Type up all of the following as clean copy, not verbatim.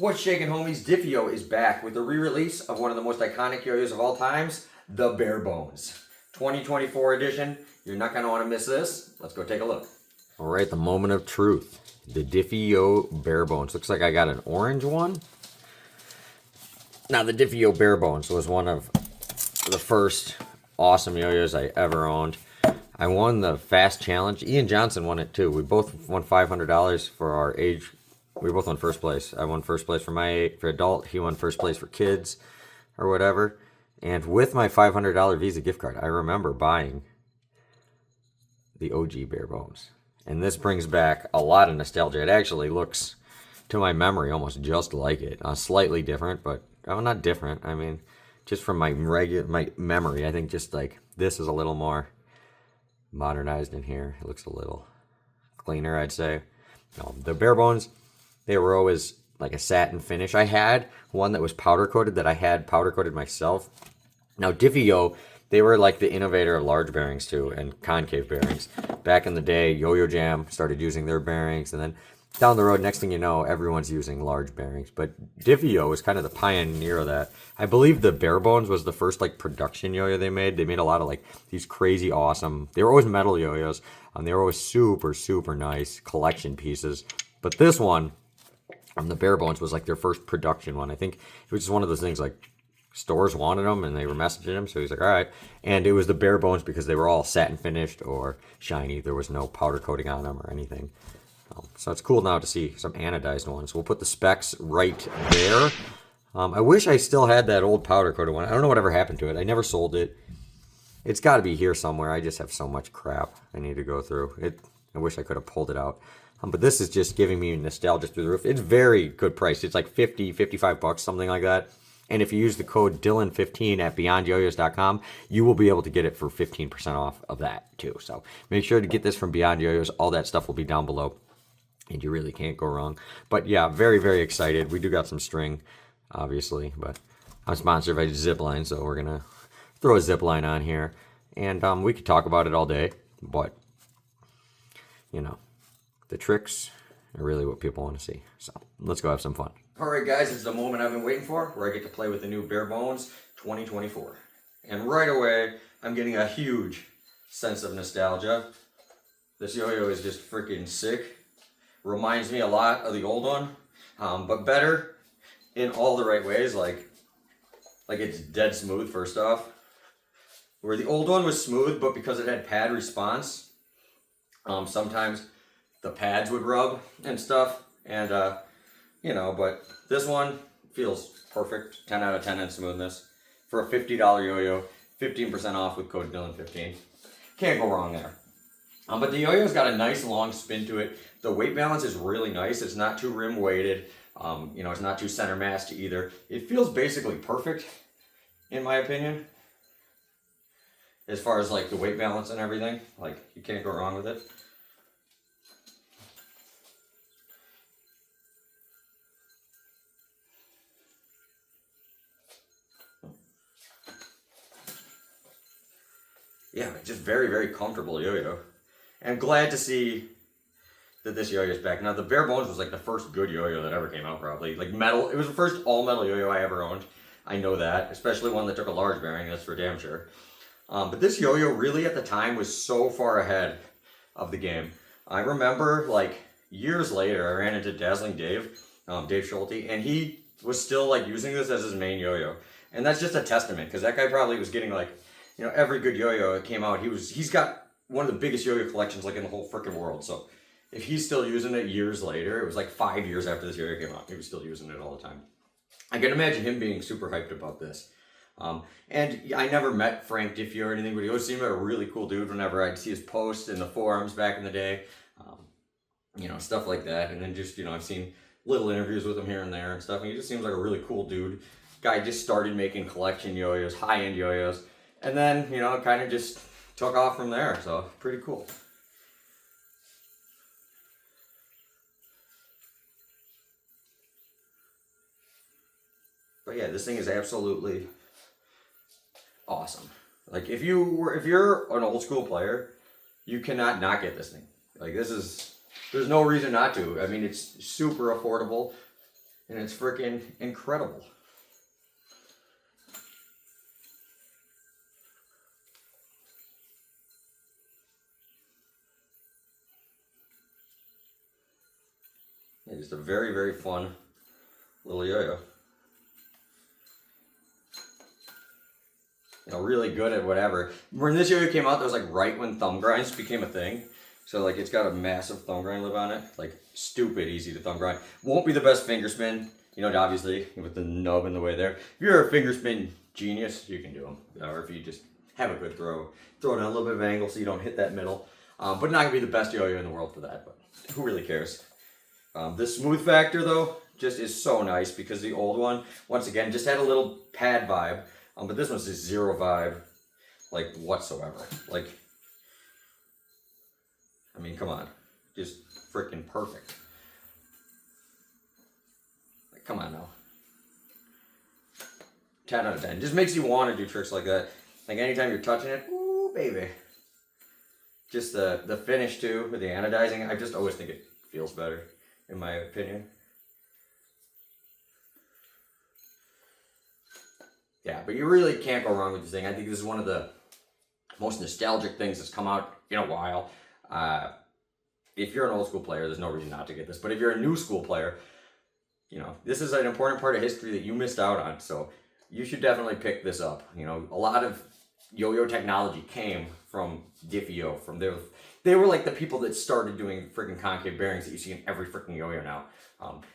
What's shaking, homies? Dif-e-Yo is back with the re-release of one of the most iconic yo-yos of all times, the Bare Bones. 2024 edition. You're not going to want to miss this. Let's go take a look. All right, the moment of truth. The Dif-e-Yo Bare Bones. Looks like I got an orange one. Now, the Dif-e-Yo Bare Bones was one of the first awesome yo-yos I ever owned. I won the Fast Challenge. Ian Johnson won it too. We both won $500 for our age. We both won first place. I won first place for adult. He won first place for kids or whatever. And with my $500 Visa gift card, I remember buying the OG Bare Bones. And this brings back a lot of nostalgia. It actually looks, to my memory, almost just like it. Slightly different, but not different. I mean, just from my memory, I think just like this is a little more modernized in here. It looks a little cleaner, I'd say. The Bare Bones, they were always like a satin finish. I had one that was powder coated that I had powder coated myself. Now, Dif-e-Yo, they were like the innovator of large bearings too, and concave bearings. Back in the day, Yo-Yo Jam started using their bearings, and then down the road, next thing you know, everyone's using large bearings. But Dif-e-Yo was kind of the pioneer of that. I believe the Bare Bones was the first like production yo-yo they made. They made a lot of like these crazy awesome, they were always metal yo-yos. They were always super, super nice collection pieces. But this one, the Bare Bones, was like their first production one. I think it was just one of those things like stores wanted them and they were messaging him. So he's like, all right. And it was the Bare Bones because they were all satin finished or shiny. There was no powder coating on them or anything. So it's cool now to see some anodized ones. We'll put the specs right there. I wish I still had that old powder coated one. I don't know whatever happened to it. I never sold it. It's got to be here somewhere. I just have so much crap I need to go through. I wish I could have pulled it out. But this is just giving me nostalgia through the roof. It's very good price. It's like 50, 55 bucks, something like that. And if you use the code Dylan15 at beyondyoyos.com, you will be able to get it for 15% off of that too. So make sure to get this from Beyond Yo-Yos. All that stuff will be down below. And you really can't go wrong. But yeah, very, very excited. We do got some string, obviously. But I'm sponsored by ZipLine, so we're going to throw a ZipLine on here. And we could talk about it all day. But, you know, the tricks are really what people want to see. So let's go have some fun. All right, guys, it's the moment I've been waiting for, where I get to play with the new Bare Bones 2024. And right away, I'm getting a huge sense of nostalgia. This yo-yo is just freaking sick. Reminds me a lot of the old one, but better in all the right ways. Like it's dead smooth, first off. Where the old one was smooth, but because it had pad response, sometimes the pads would rub and stuff. And, but this one feels perfect. 10 out of 10 in smoothness. For a $50 yo-yo, 15% off with code Dylan15. Can't go wrong there. But the yo-yo's got a nice long spin to it. The weight balance is really nice. It's not too rim weighted. It's not too center massed either. It feels basically perfect, in my opinion. As far as like the weight balance and everything. Like, you can't go wrong with it. Yeah, just very, very comfortable yo-yo. And glad to see that this yo-yo is back. Now, the Bare Bones was like the first good yo-yo that ever came out, probably. Like metal, it was the first all-metal yo-yo I ever owned. I know that, especially one that took a large bearing, that's for damn sure. But this yo-yo really at the time was so far ahead of the game. I remember like years later, I ran into Dazzling Dave, Dave Schulte, and he was still like using this as his main yo-yo. And that's just a testament, because that guy probably was getting like, every good yo-yo that came out, he's got one of the biggest yo-yo collections like in the whole freaking world. So if he's still using it years later, it was like 5 years after this yo-yo came out, he was still using it all the time. I can imagine him being super hyped about this. And I never met Frank Dif-e-Yo or anything, but he always seemed like a really cool dude whenever I'd see his posts in the forums back in the day. Stuff like that. And then just, I've seen little interviews with him here and there and stuff. And he just seems like a really cool dude. Guy just started making collection yo-yos, high-end yo-yos. And then, kind of just took off from there. So, pretty cool. But yeah, this thing is absolutely awesome. Like if you're an old school player, you cannot not get this thing. Like there's no reason not to. I mean, it's super affordable. And it's freaking incredible. Yeah, just a very, very fun little yo-yo. You know, really good at whatever. When this yo-yo came out, that was like right when thumb grinds became a thing. So like it's got a massive thumb grind lip on it. Like stupid easy to thumb grind. Won't be the best finger spin, you know, obviously with the nub in the way there. If you're a finger spin genius, you can do them. Or if you just have a good throw it on a little bit of angle so you don't hit that middle. But not gonna be the best yo-yo in the world for that, but who really cares? The smooth factor though, just is so nice because the old one, once again, just had a little pad vibe. But this one's just zero vibe, like whatsoever. Like, I mean, come on, just freaking perfect. Like, come on now. 10 out of 10. Just makes you want to do tricks like that. Like anytime you're touching it, ooh, baby. Just the finish too, with the anodizing, I just always think it feels better, in my opinion. Yeah, but you really can't go wrong with this thing. I think this is one of the most nostalgic things that's come out in a while. If you're an old school player, there's no reason not to get this. But if you're a new school player, you know, this is an important part of history that you missed out on. So you should definitely pick this up. You know, a lot of yo-yo technology came from Dif-e-Yo. They were like the people that started doing freaking concave bearings that you see in every freaking yo-yo now.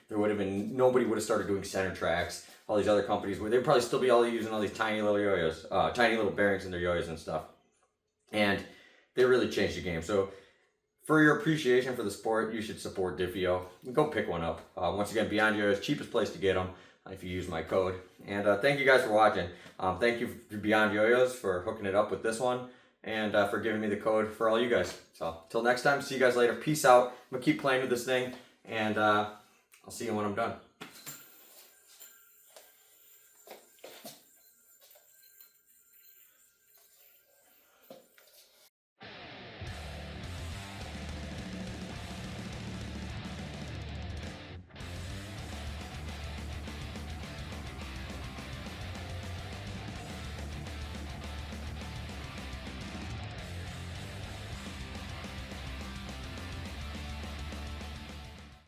Nobody would have started doing center tracks. All these other companies, where they'd probably still be all using all these tiny little yo-yos, tiny little bearings in their yo-yos and stuff. And they really changed the game. So for your appreciation for the sport, you should support Dif-e-Yo. Go pick one up. Once again, Beyond Yo-Yo's cheapest place to get them if you use my code. And thank you guys for watching. Thank you to Beyond Yo-Yos for hooking it up with this one and for giving me the code for all you guys. So till next time, see you guys later. Peace out. I'm going to keep playing with this thing and I'll see you when I'm done.